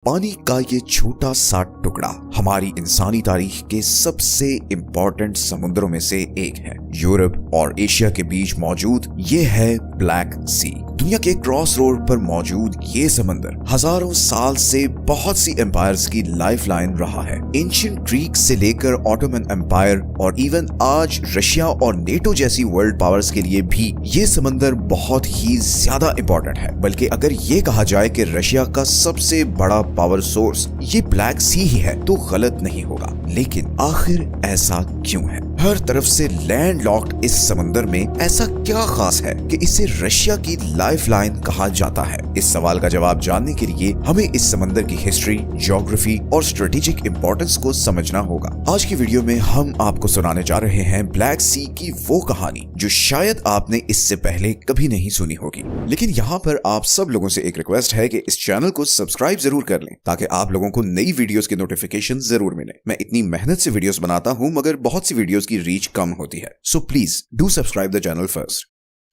पानी का ये छोटा सा टुकड़ा हमारी इंसानी तारीख के सबसे इम्पोर्टेंट समुद्रों में से एक है। यूरोप और एशिया के बीच मौजूद ये है ब्लैक सी। दुनिया के क्रॉस रोड पर मौजूद ये समंदर हजारों साल से बहुत सी एम्पायर्स की लाइफलाइन रहा है। एंशिएंट ग्रीक से लेकर ऑटोमन एम्पायर और इवन आज रशिया और नेटो जैसी वर्ल्ड पावर्स के लिए भी ये समंदर बहुत ही ज्यादा इम्पोर्टेंट है। बल्कि अगर ये कहा जाए कि रशिया का सबसे बड़ा पावर सोर्स ये ब्लैक सी ही है तो गलत नहीं होगा। लेकिन आखिर ऐसा क्यों है? हर तरफ से लैंड लॉक्ड इस समंदर में ऐसा क्या खास है कि इसे रशिया की लाइफलाइन कहा जाता है? इस सवाल का जवाब जानने के लिए हमें इस समंदर की हिस्ट्री, ज्योग्राफी और स्ट्रेटेजिक इंपॉर्टेंस को समझना होगा। आज की वीडियो में हम आपको सुनाने जा रहे हैं ब्लैक सी की वो कहानी जो शायद आपने इससे पहले कभी नहीं सुनी होगी। लेकिन यहाँ पर आप सब लोगों से एक रिक्वेस्ट है कि इस चैनल को सब्सक्राइब जरूर कर लें ताकि आप लोगों को नई वीडियोस की नोटिफिकेशन जरूर मिले। मैं इतनी मेहनत से वीडियोस बनाता हूँ मगर बहुत सी वीडियोस की रीच कम होती है, so please do subscribe the channel first.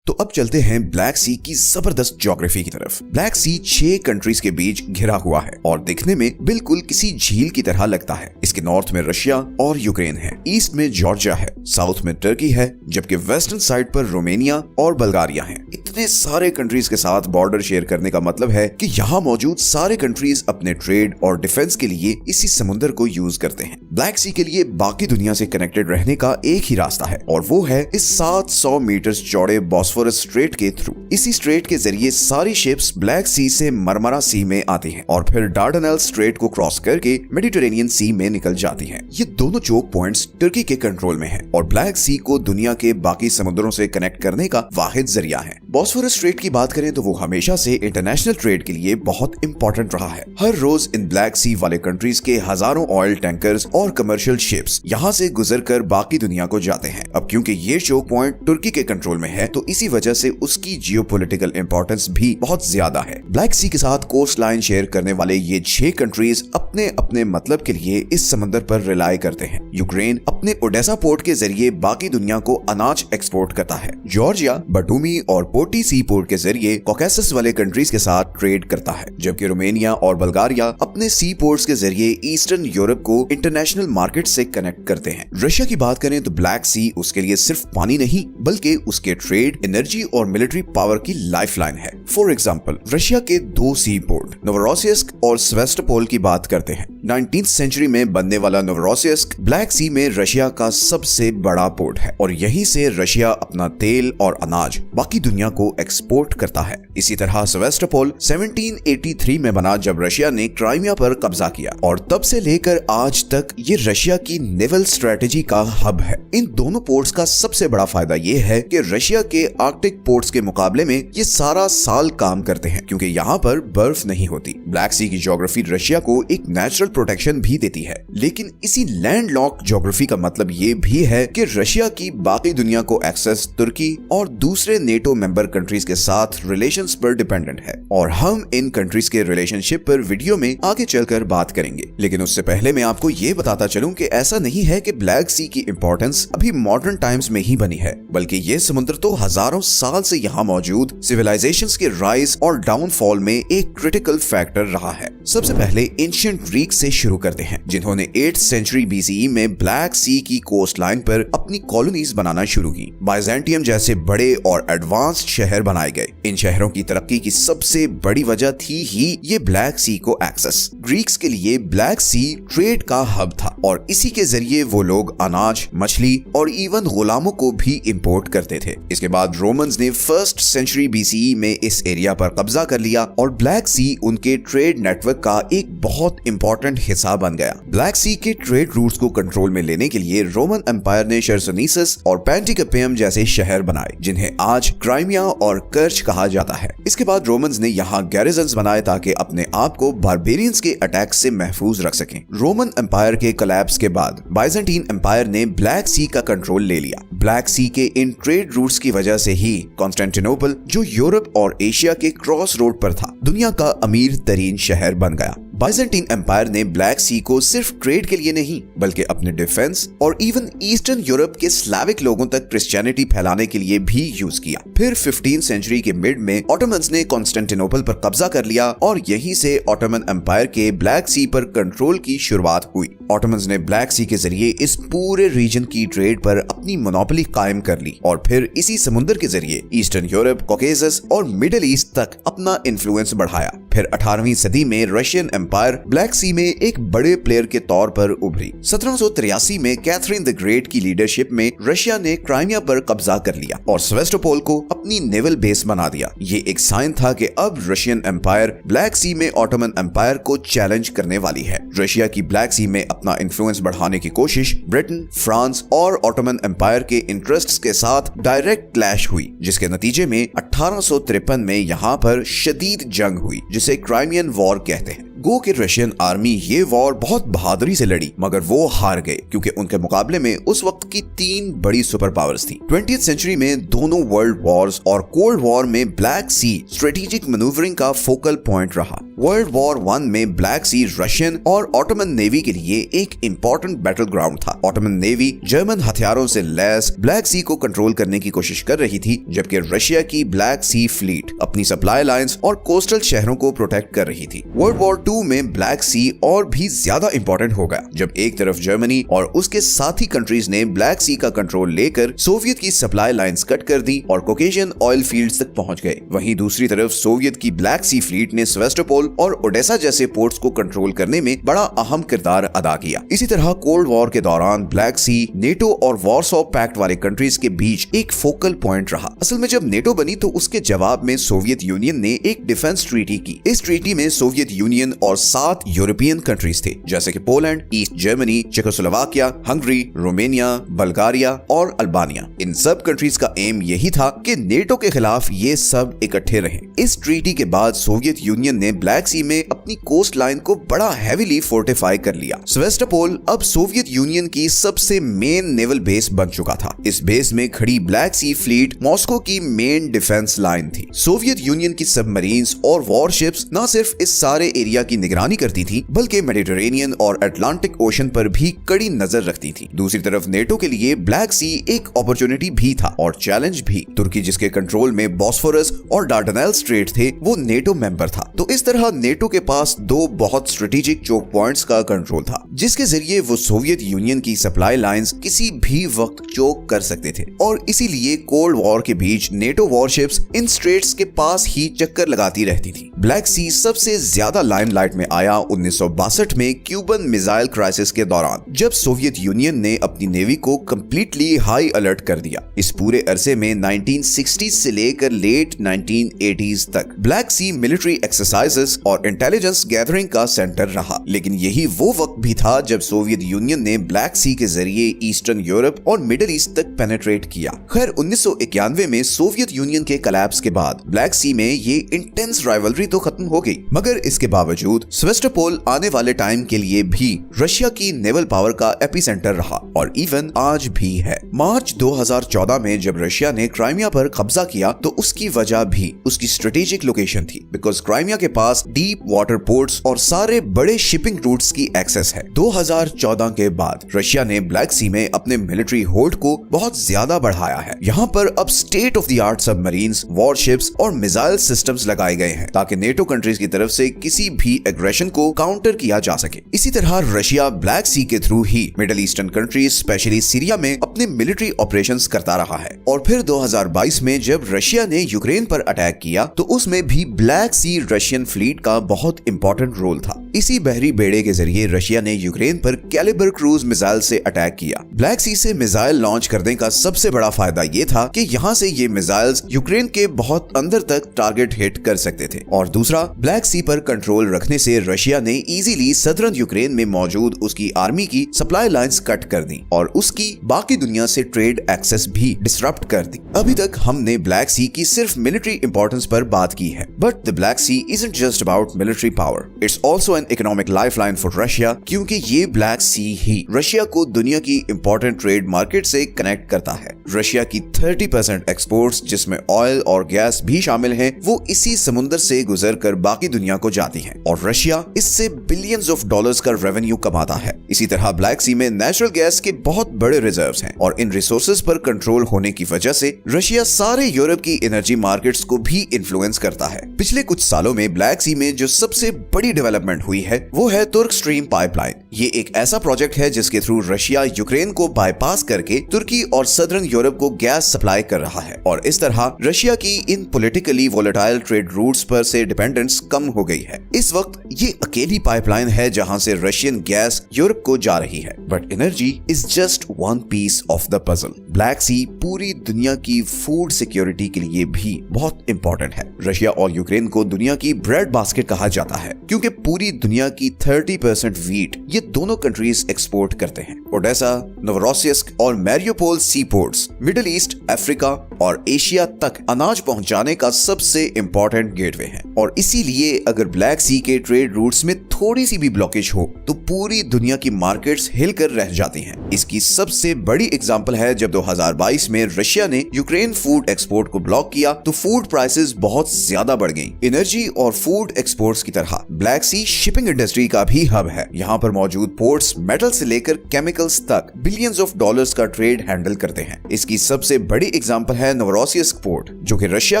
तो अब चलते हैं ब्लैक सी की जबरदस्त ज्योग्राफी की तरफ। ब्लैक सी 6 कंट्रीज के बीच घिरा हुआ है और दिखने में बिल्कुल किसी झील की तरह लगता है। इसके नॉर्थ में रशिया और यूक्रेन है, ईस्ट में जॉर्जिया है, साउथ में टर्की है, जबकि वेस्टर्न साइड पर रोमानिया और बल्गारिया है। इतने सारे कंट्रीज के साथ बॉर्डर शेयर करने का मतलब है कि यहाँ मौजूद सारे कंट्रीज अपने ट्रेड और डिफेंस के लिए इसी समुद्र को यूज करते हैं। ब्लैक सी के लिए बाकी दुनिया से कनेक्टेड रहने का एक ही रास्ता है और वो है इस 700 मीटर चौड़े बॉस्फोरस स्ट्रेट के थ्रू। इसी स्ट्रेट के जरिए सारी शिप्स ब्लैक सी से मरमरा सी में आती हैं और फिर डार्डनल स्ट्रेट को क्रॉस करके मेडिटेरेनियन सी में निकल जाती हैं। ये दोनों चोक पॉइंट्स तुर्की के कंट्रोल में हैं और ब्लैक सी को दुनिया के बाकी समुद्रों से कनेक्ट करने का वाहिद जरिया है। बॉस्फोरस स्ट्रेट की बात करें तो वो हमेशा से इंटरनेशनल ट्रेड के लिए बहुत इंपॉर्टेंट रहा है। हर रोज इन ब्लैक सी वाले कंट्रीज के हजारों ऑयल टैंकर्स और कमर्शियल शिप्स यहाँ से गुजरकर बाकी दुनिया को जाते हैं। अब क्योंकि ये चोक पॉइंट तुर्की के कंट्रोल में है तो इसी वजह से उसकी जियोपॉलिटिकल इंपॉर्टेंस भी बहुत ज्यादा है। ब्लैक सी के साथ कोस्ट लाइन शेयर करने वाले ये 6 कंट्रीज अपने अपने मतलब के लिए इस समंदर पर रिलाई करते हैं। यूक्रेन अपने ओडेसा पोर्ट के जरिए बाकी दुनिया को अनाज एक्सपोर्ट करता है। जॉर्जिया बटूमी और पोर्टी सी पोर्ट के जरिए कॉकेसस वाले कंट्रीज के साथ ट्रेड करता है, जबकि रोमानिया और बल्गारिया अपने सी पोर्ट्स के जरिए ईस्टर्न यूरोप को इंटरनेशनल मार्केट से कनेक्ट करते हैं। रशिया की बात करें तो ब्लैक सी उसके लिए सिर्फ पानी नहीं बल्कि उसके ट्रेड, एनर्जी और मिलिट्री पावर की लाइफलाइन है। फॉर एग्जांपल रशिया के 2 सी पोर्ट नोवरोसिस्क और सेवास्टोपोल की बात करते हैं। 19th सेंचुरी में बनने वाला नोवरोसिस्क ब्लैक सी में रशिया का सबसे बड़ा पोर्ट है और यहीं से रशिया अपना तेल और अनाज बाकी दुनिया को एक्सपोर्ट करता है। इसी तरह सेवास्टोपोल 1783 में बना जब रशिया ने क्राइमिया पर कब्जा किया और तब से लेकर आज तक ये रशिया की नेवल स्ट्रेटेजी का हब है। इन दोनों पोर्ट्स का सबसे बड़ा फायदा ये है कि रशिया के आर्कटिक पोर्ट्स के मुकाबले में ये सारा साल काम करते हैं क्योंकि यहाँ पर बर्फ नहीं होती। ब्लैक सी की ज्योग्राफी रशिया को एक नेचुरल प्रोटेक्शन भी देती है। लेकिन इसी लैंड लॉक ज्योग्राफी का मतलब ये भी है कि रशिया की बाकी दुनिया को एक्सेस तुर्की और दूसरे नेटो मेंबर कंट्रीज के साथ रिलेशंस पर डिपेंडेंट है और हम इन कंट्रीज के रिलेशनशिप पर वीडियो में आगे चलकर बात करेंगे। लेकिन उससे पहले मैं आपको ये बताता चलूं कि ऐसा नहीं है कि ब्लैक सी की इंपॉर्टेंस अभी मॉडर्न टाइम्स में ही बनी है, बल्कि ये समुद्र तो हजारों साल से यहाँ मौजूद सिविलाइजेशंस के राइज और डाउनफॉल में एक क्रिटिकल फैक्टर रहा है। सबसे पहले एंशिएंट ग्रीक से शुरू करते हैं जिन्होंने 8th सेंचुरी बीसीई में ब्लैक सी की कोस्ट लाइन पर अपनी कॉलोनीज बनाना शुरू की। बाइजेंटियम जैसे बड़े और एडवांस्ड शहर बनाए गए। इन शहरों की तरक्की की सबसे बड़ी वजह थी ही ये ब्लैक सी को एक्सेस। ग्रीक्स के लिए ब्लैक सी ट्रेड का हब था और इसी के जरिए वो लोग अनाज, मछली और इवन गुलामों को भी इंपोर्ट करते थे। इसके बाद रोमन्स ने 1st सेंचुरी बीसीई में इस एरिया पर कब्जा कर लिया और ब्लैक सी उनके ट्रेड नेटवर्क का एक बहुत इंपॉर्टेंट हिस्सा बन गया। ब्लैक सी के ट्रेड रूट्स को कंट्रोल में लेने के लिए रोमन एम्पायर ने शेरसोनीसस और पैंटिकपेयम जैसे शहर बनाए जिन्हें आज क्राइमिया और कर्च कहा जाता है। इसके बाद रोमन्स ने यहाँ गैरिजन्स बनाए ताकि अपने आप को बारबेरियंस के अटैक से महफूज रख सकें। रोमन एम्पायर के कोलैप्स के बाद बाइजेंटीन एम्पायर ने ब्लैक सी का कंट्रोल ले लिया। ब्लैक सी के इन ट्रेड रूट्स की वजह से ही कॉन्स्टेंटिनोपल जो यूरोप और एशिया के क्रॉस रोड पर था दुनिया का अमीर तरीन शहर बन गया। बाइजेंटाइन एम्पायर ने ब्लैक सी को सिर्फ ट्रेड के लिए नहीं बल्कि अपने डिफेंस और इवन ईस्टर्न यूरोप के स्लाविक लोगों तक क्रिश्चियनिटी फैलाने के लिए भी यूज किया। फिर 15th सेंचुरी के मिड में ऑटोमन्स ने कॉन्स्टेंटिनोपल पर कब्जा कर लिया और यहीं से ऑटोमन एम्पायर के ब्लैक सी पर कंट्रोल की शुरुआत हुई। ऑटोमन्स ने ब्लैक सी के जरिए इस पूरे रीजन की ट्रेड पर अपनी मोनोपोली कायम कर ली और फिर इसी समुद्र के जरिए ईस्टर्न यूरोप, कॉकेसस और मिडिल ईस्ट तक अपना इन्फ्लुएंस बढ़ाया। फिर 18वीं सदी में रशियन एम्पायर ब्लैक सी में एक बड़े प्लेयर के तौर पर उभरी। 1783 में कैथरीन द ग्रेट की लीडरशिप में रशिया ने क्राइमिया पर कब्जा कर लिया और सेवेस्टोपोल को अपनी नेवल बेस बना दिया। ये एक साइन था कि अब रशियन एम्पायर ब्लैक सी में ऑटोमन एम्पायर को चैलेंज करने वाली है। रशिया की ब्लैक सी में अपना इन्फ्लुएंस बढ़ाने की कोशिश ब्रिटेन, फ्रांस और ऑटोमन एम्पायर के इंटरेस्ट्स के साथ डायरेक्ट क्लैश हुई, जिसके नतीजे में 1853 में यहाँ पर शदीद जंग हुई जिसे क्राइमियन वॉर कहते हैं। गो के रशियन आर्मी ये वॉर बहुत बहादुरी से लड़ी मगर वो हार गए क्योंकि उनके मुकाबले में उस वक्त की 3 बड़ी सुपर पावर्स थी। 20th सेंचुरी में दोनों वर्ल्ड वॉर्स और कोल्ड वॉर में ब्लैक सी स्ट्रेटेजिक मैन्यूवरिंग का फोकल पॉइंट रहा। वर्ल्ड वॉर 1 में ब्लैक सी रशियन और ऑटोमन नेवी के लिए एक इंपॉर्टेंट बैटल ग्राउंड था। ऑटोमन नेवी जर्मन हथियारों से लैस ब्लैक सी को कंट्रोल करने की कोशिश कर रही थी, जबकि रशिया की ब्लैक सी फ्लीट अपनी सप्लाई लाइंस और कोस्टल शहरों को प्रोटेक्ट कर रही थी। वर्ल्ड वॉर 2 में ब्लैक सी और भी ज्यादा इंपॉर्टेंट हो गया जब एक तरफ जर्मनी और उसके साथी कंट्रीज ने ब्लैक सी का कंट्रोल लेकर सोवियत की सप्लाई लाइंस कट कर दी और कोकेशियन ऑयल फील्ड्स तक पहुंच गए। वहीं दूसरी तरफ सोवियत की ब्लैक सी फ्लीट ने सेवेस्टोपोल और ओडेसा जैसे पोर्ट्स को कंट्रोल करने में बड़ा अहम किरदार अदा किया। इसी तरह कोल्ड वॉर के दौरान ब्लैक सी नेटो और वॉरसॉ पैक्ट वाले कंट्रीज के बीच एक फोकल पॉइंट रहा। असल में जब नेटो बनी तो उसके जवाब में सोवियत यूनियन ने एक डिफेंस ट्रीटी की। इस ट्रीटी में सोवियत यूनियन और 7 यूरोपियन कंट्रीज थे जैसे कि Poland, east Germany, Czechoslovakia, Hungary, Romania, Bulgaria और अल्बानिया। इन सब कंट्रीज का एम यही था कि नेटो के खिलाफ ये सब इकट्ठे रहें। इस ट्रीटी के बाद सोवियत यूनियन ने ब्लैक सी में अपनी कोस्ट लाइन को बड़ा हेवीली फोर्टिफाई कर लिया। सेवेस्टोपोल अब सोवियत यूनियन की सबसे मेन नेवल बेस बन चुका था। इस बेस में खड़ी ब्लैक सी फ्लीट मॉस्को की मेन डिफेंस लाइन थी। सोवियत यूनियन की सबमरीन्स और वॉरशिप्स न सिर्फ इस सारे एरिया की निगरानी करती थी बल्कि मेडिटेरेनियन और अटलांटिक ओशन पर भी कड़ी नजर रखती थी। दूसरी तरफ नेटो के लिए ब्लैक सी एक अपॉर्चुनिटी भी था और चैलेंज भी। तुर्की जिसके कंट्रोल में बॉस्फोरस और डार्डनेल स्ट्रेट थे वो नेटो मेंबर था। तो इस तरह नेटो के पास 2 बहुत स्ट्रेटेजिक चोक पॉइंट्स का कंट्रोल था जिसके जरिए वो सोवियत यूनियन की सप्लाई लाइंस किसी भी वक्त चोक कर सकते थे और इसीलिए कोल्ड वॉर के बीच नेटो वॉरशिप्स इन स्ट्रेट्स के पास ही चक्कर लगाती रहती थी। ब्लैक सी सबसे ज्यादा लाइमलाइट में आया 1962 में क्यूबन मिसाइल क्राइसिस के दौरान जब सोवियत यूनियन ने अपनी नेवी को कंप्लीटली हाई अलर्ट कर दिया। इस पूरे अरसे में 1960s से लेकर लेट 1980s तक ब्लैक सी मिलिट्री एक्सरसाइजेस और इंटेलिजेंस गैदरिंग का सेंटर रहा। लेकिन यही वो वक्त भी था जब सोवियत यूनियन ने ब्लैक सी के जरिए ईस्टर्न यूरोप और मिडिल ईस्ट तक पेनिट्रेट किया। खैर 1991 में सोवियत यूनियन के कोलैप्स के बाद ब्लैक सी में ये इंटेंस राइवलरी तो खत्म हो गई मगर इसके बावजूद सेवेस्टोपोल आने वाले टाइम के लिए भी रशिया की नेवल पावर का एपिसेंटर रहा और इवन आज भी है। मार्च 2014 में जब रशिया ने क्राइमिया पर कब्जा किया तो उसकी वजह भी उसकी स्ट्रेटेजिक लोकेशन थी बिकॉज क्राइमिया के पास डीप वाटर पोर्ट्स और सारे बड़े शिपिंग रूट्स की एक्सेस है। 2014 के बाद रशिया ने ब्लैक सी में अपने मिलिट्री होल्ड को बहुत ज्यादा बढ़ाया है। यहाँ पर अब state of the art submarines, warships और मिसाइल सिस्टम्स लगाए गए हैं ताकि नेटो कंट्रीज की तरफ से किसी भी एग्रेशन को काउंटर किया जा सके। इसी तरह रशिया ब्लैक सी के थ्रू ही middle eastern countries specially Syria में अपने मिलिट्री ऑपरेशंस करता रहा है और फिर 2022 में जब रशिया ने यूक्रेन पर अटैक किया तो उसमें भी ब्लैक सी रशियन फ्लीट का बहुत इंपॉर्टेंट रोल था। इसी बहरी बेड़े के जरिए रशिया ने यूक्रेन पर कैलिबर क्रूज मिसाइल से अटैक किया। ब्लैक सी से मिसाइल लॉन्च करने का सबसे बड़ा फायदा ये था कि यहाँ से ये मिसाइल्स यूक्रेन के बहुत अंदर तक टारगेट हिट कर सकते थे और दूसरा ब्लैक सी पर कंट्रोल रखने से रशिया ने इजीली सदर्न यूक्रेन में मौजूद उसकी आर्मी की सप्लाई लाइंस कट कर दी और उसकी बाकी दुनिया से ट्रेड एक्सेस भी डिसरप्ट कर दी। अभी तक हमने ब्लैक सी की सिर्फ मिलिट्री इंपॉर्टेंस पर बात की है but the Black Sea isn't just about military power. It's also an an economic lifeline for Russia, क्योंकि ये ब्लैक सी ही रशिया को दुनिया की इंपॉर्टेंट ट्रेड मार्केट से कनेक्ट करता है। रशिया की 30% एक्सपोर्ट्स, जिसमें ऑयल और गैस भी शामिल हैं, वो इसी समुद्र से गुजरकर बाकी दुनिया को जाती हैं और रशिया इससे बिलियंस ऑफ डॉलर्स का रेवेन्यू कमाता है। इसी तरह ब्लैक सी में नेचुरल गैस के बहुत बड़े रिजर्व्स हैं और इन रिसोर्सेज पर कंट्रोल होने की वजह से रशिया सारे यूरोप की एनर्जी मार्केट्स को भी इन्फ्लुएंस करता है। पिछले कुछ सालों में ब्लैक सी में जो सबसे बड़ी डेवलपमेंट हुई है वो है तुर्क स्ट्रीम पाइपलाइन। ये एक ऐसा प्रोजेक्ट है जिसके थ्रू रशिया यूक्रेन को बाईपास करके तुर्की और सदर्न यूरोप को गैस सप्लाई कर रहा है और इस तरह रशिया की इन पॉलिटिकली वोलेटाइल ट्रेड रूट्स पर से डिपेंडेंस कम हो गई है। इस वक्त ये अकेली पाइपलाइन है जहां से रशियन गैस यूरोप को जा रही है, but energy is just one piece of the puzzle. Black Sea पूरी दुनिया की फूड सिक्योरिटी के लिए भी बहुत इंपॉर्टेंट है। रशिया और यूक्रेन को दुनिया की ब्रेड बास्केट कहा जाता है क्योंकि पूरी दुनिया की 30% वीट ये दोनों कंट्रीज एक्सपोर्ट करते हैं। ओडेसा, नोवरोसिस्क और मैरियोपोल सी पोर्ट्स मिडिल ईस्ट, अफ्रीका और एशिया तक अनाज पहुंचाने का सबसे इंपॉर्टेंट गेटवे हैं और इसीलिए अगर ब्लैक सी के ट्रेड रूट्स में थोड़ी सी भी ब्लॉकेज हो तो पूरी दुनिया की मार्केट्स हिलकर रह जाती हैं। इसकी सबसे बड़ी एग्जांपल है जब 2022 में रशिया ने यूक्रेन फूड एक्सपोर्ट को ब्लॉक किया तो फूड प्राइसेस बहुत ज्यादा बढ़ गई। एनर्जी और फूड एक्सपोर्ट्स की तरह ब्लैक सी शिपिंग इंडस्ट्री का भी हब है। यहाँ पर मौजूद पोर्ट्स मेटल से लेकर केमिकल्स तक बिलियंस ऑफ डॉलर्स का ट्रेड हैंडल करते हैं। इसकी सबसे बड़ी एग्जांपल है नोवरोसिस्क पोर्ट, जो कि रशिया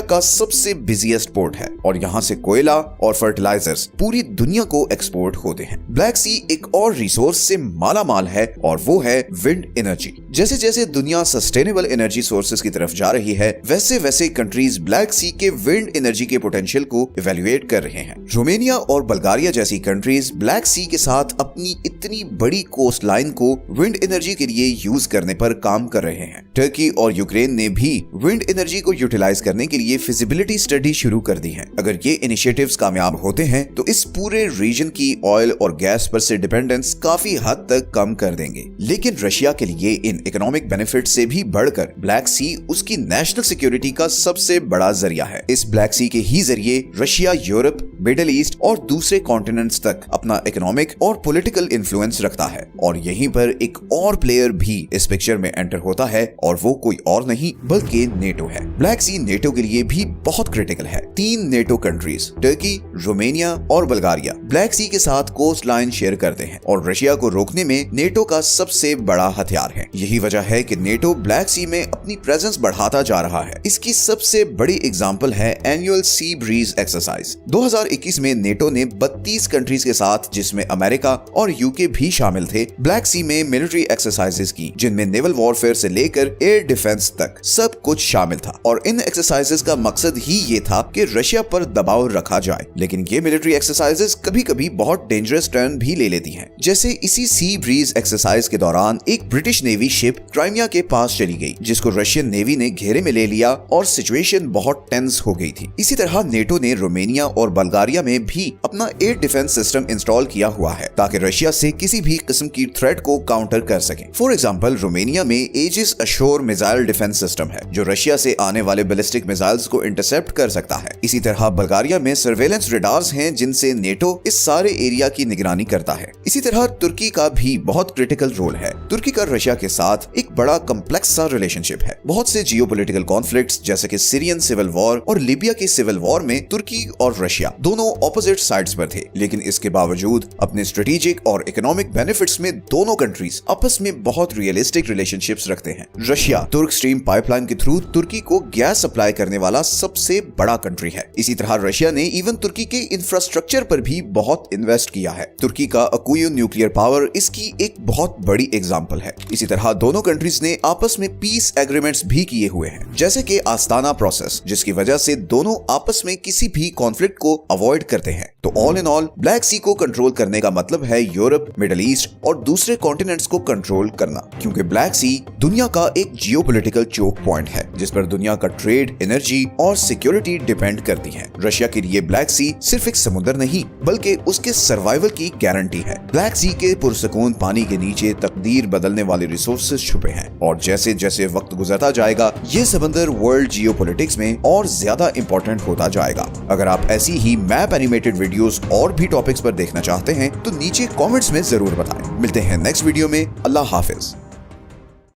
का सबसे बिजिएस्ट पोर्ट है और यहाँ से कोयला और फर्टिलाइजर्स पूरी दुनिया को एक्सपोर्ट होते हैं। ब्लैक सी एक और रिसोर्स से माला माल है और वो है विंड एनर्जी। जैसे जैसे दुनिया सस्टेनेबल एनर्जी सोर्सेज की तरफ जा रही है वैसे वैसे कंट्रीज ब्लैक सी के विंड एनर्जी के पोटेंशियल को इवेल्युएट कर रहे हैं। रोमानिया और बल्गारिया जैसी कंट्रीज ब्लैक सी के साथ अपनी इतनी बड़ी कोस्ट लाइन को विंड एनर्जी के लिए यूज करने पर काम कर रहे हैं। टर्की और यूक्रेन ने भी विंड एनर्जी को यूटिलाइज करने के लिए फिजिबिलिटी स्टडी शुरू कर दी है। अगर ये इनिशिएटिव्स कामयाब होते हैं तो इस पूरे रीजन की ऑयल और गैस पर से डिपेंडेंस काफी हद तक कम कर देंगे। लेकिन रशिया के लिए इन इकोनॉमिक बेनिफिट से भी बढ़कर ब्लैक सी उसकी नेशनल सिक्योरिटी का सबसे बड़ा जरिया है। इस ब्लैक सी के ही जरिए रशिया यूरोप, मिडिल ईस्ट और दूसरे कॉन्टिनेंट्स तक अपना इकोनॉमिक और पॉलिटिकल इन्फ्लुएंस रखता है और यहीं पर एक और प्लेयर भी इस पिक्चर में एंटर होता है और वो कोई और नहीं बल्कि नेटो है। ब्लैक सी नेटो के लिए भी बहुत क्रिटिकल है। 3 नेटो कंट्रीज टर्की, रोमानिया और बल्गारिया ब्लैक सी के साथ कोस्ट लाइन शेयर करते हैं और रशिया को रोकने में नेटो का सबसे बड़ा हथियार है। यही वजह है कि नेटो ब्लैक सी में अपनी प्रेजेंस बढ़ाता जा रहा है। इसकी सबसे बड़ी एग्जांपल है एनुअल सी ब्रीज एक्सरसाइज। 2021 में नेटो ने 32 कंट्रीज के साथ, जिसमें अमेरिका और यूके भी शामिल थे, ब्लैक सी में मिलिट्री एक्सरसाइजेस की, जिनमें नेवल वॉरफेयर से लेकर एयर डिफेंस तक सब कुछ शामिल था और इन एक्सरसाइजेस का मकसद ही ये था कि रशिया पर दबाव रखा जाए। लेकिन ये मिलिट्री एक्सरसाइजेस कभी-कभी बहुत डेंजरस टर्न भी ले लेती हैं। जैसे इसी सी ब्रीज एक्सरसाइज के दौरान एक ब्रिटिश नेवी शिप क्राइमिया के पास चली गई, जिसको रशियन नेवी ने घेरे में ले लिया और सिचुएशन बहुत टेंस हो गई थी। इसी तरह नेटो ने रोमानिया और बल्गारिया में भी अपना एयर डिफेंस सिस्टम इंस्टॉल किया हुआ है ताकि रशिया से किसी भी किस्म की थ्रेट को काउंटर कर सके। फॉर एग्जांपल, रोमानिया में Aegis Ashore missile defence system है जो रशिया से आने वाले बैलिस्टिक मिसाइल्स को इंटरसेप्ट कर सकता है। इसी तरह बल्गारिया में सर्वेलेंस रेडार्स हैं जिनसे नेटो इस सारे एरिया की निगरानी करता है। इसी तरह तुर्की का भी बहुत क्रिटिकल रोल है। तुर्की का रशिया के साथ एक बड़ा कम्प्लेक्स सा रिलेशनशिप है। बहुत से जियोपॉलिटिकल कॉन्फ्लिक्ट्स जैसे कि सीरियन सिविल वॉर और लीबिया की सिविल वॉर में तुर्की और रशिया दोनों ऑपोजिट साइड्स पर थे, लेकिन इसके बावजूद अपने स्ट्रेटेजिक और इकोनॉमिक बेनिफिट्स में दोनों कंट्रीज आपस में बहुत रियलिस्टिक रिलेशनशिप्स रखते हैं। रशिया तुर्क स्ट्रीम पाइपलाइन के थ्रू तुर्की को गैस सप्लाई करने वाला सबसे बड़ा कंट्री है। इसी तरह रशिया ने इवन तुर्की के इंफ्रास्ट्रक्चर पर भी बहुत इन्वेस्ट किया है। तुर्की का अकुयू न्यूक्लियर पावर इसकी एक बहुत बड़ी एग्जांपल है। इसी तरह दोनों कंट्रीज ने आपस में पीस एग्रीमेंट्स भी किए हुए हैं, जैसे कि आस्ताना प्रोसेस, जिसकी वजह से दोनों आपस में किसी भी कॉन्फ्लिक्ट को अवॉइड करते हैं। तो ऑल इन ऑल ब्लैक सी को कंट्रोल करने का मतलब है यूरोप, मिडिल ईस्ट और दूसरे कॉन्टिनेंट्स को कंट्रोल करना, क्योंकि ब्लैक सी दुनिया का एक जियोपॉलिटिकल चोक पॉइंट है जिस पर दुनिया का ट्रेड, एनर्जी और सिक्योरिटी डिपेंड करती है। रशिया के लिए ब्लैक सी सिर्फ एक समुद्र नहीं बल्कि उसके सर्वाइवल की गारंटी है। ब्लैक सी के पुरसकून पानी के नीचे तकदीर बदलने वाले रिसोर्सेज छुपे हैं और जैसे जैसे वक्त गुजरता जाएगा ये समंदर वर्ल्ड जियोपॉलिटिक्स में और ज्यादा इंपॉर्टेंट होता जाएगा। अगर आप ऐसी ही मैप एनिमेटेड वीडियोस और भी टॉपिक्स पर देखना चाहते हैं तो नीचे कमेंट्स में जरूर बताएं। मिलते हैं नेक्स्ट वीडियो में। अल्लाह हाफिज।